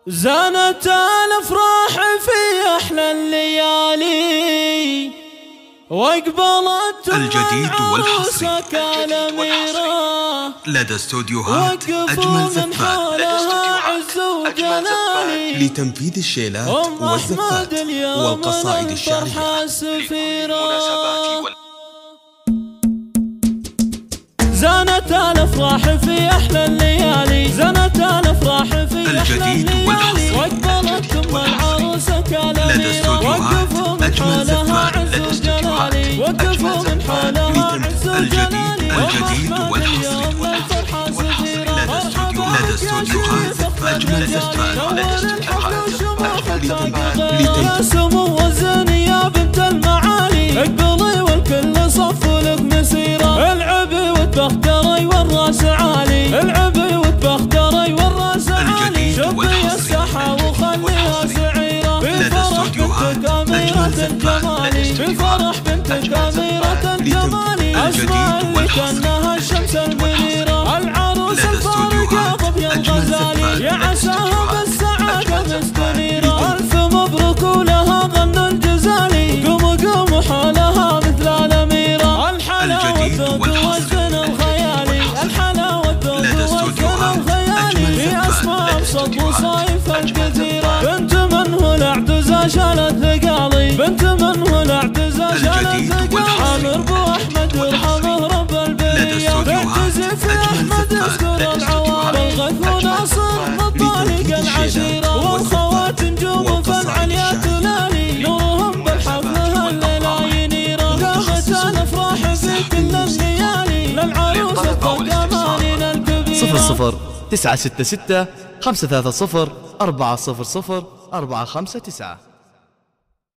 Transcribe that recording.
زانت الافراح في احلى الليالي، واقبلت الجديد والحصري لدى استوديوهات أجمل زفات لتنفيذ الشيلات والزفات والقصائد الشعرية. زانت الافراح في احلى الليالي، زانت الافراح في الجديد والحصري واقبلت ام العروسه لدى استوديوهات أجمل زفات لدى استوديوهات وقفوا من حولها الجديد والحصري لدى استوديوهات أجمل زفات لدى استوديوهات سمو الزين يا بنت المعالي، اقبلي والكل صف لك مسيره، العبي وتبختري والراس عالي، العبي وتبختري والراس عالي، شبي الساحه وخليها سعيره، بفرح بنتك اميره الجمالي، بفرح بنتك اميره الجمالي، اسمع اللي كانها الشمس المنيره، العروس الفارقه ظبي الغزالي، يا عساها بالسعاده مستنيره، الف مبروك ولها غنى الجزالي، قوموا قوموا حولها مثل الاميره، الحلاوه الذوق والزن الخيالي، الحلاوه الذوق والزن الخيالي، في اسماء ابسط وصايف الكثيره، بنت من هو الاعتزا شالت ثقالي، بنت من هو الاعتزا شالت ثقالي، عامر بو احمد يرحمه رب البريه، تعتزي في احمد يذكر العوالي، الغث وناصر مطالق العشيره، والخوات نجوم فالعليا تلالي، نورهم بالحفل هالليله ينيره، قامت الافراح في كل الليالي، للعروس الطقمانين الكبيره. 00 966 530 400 459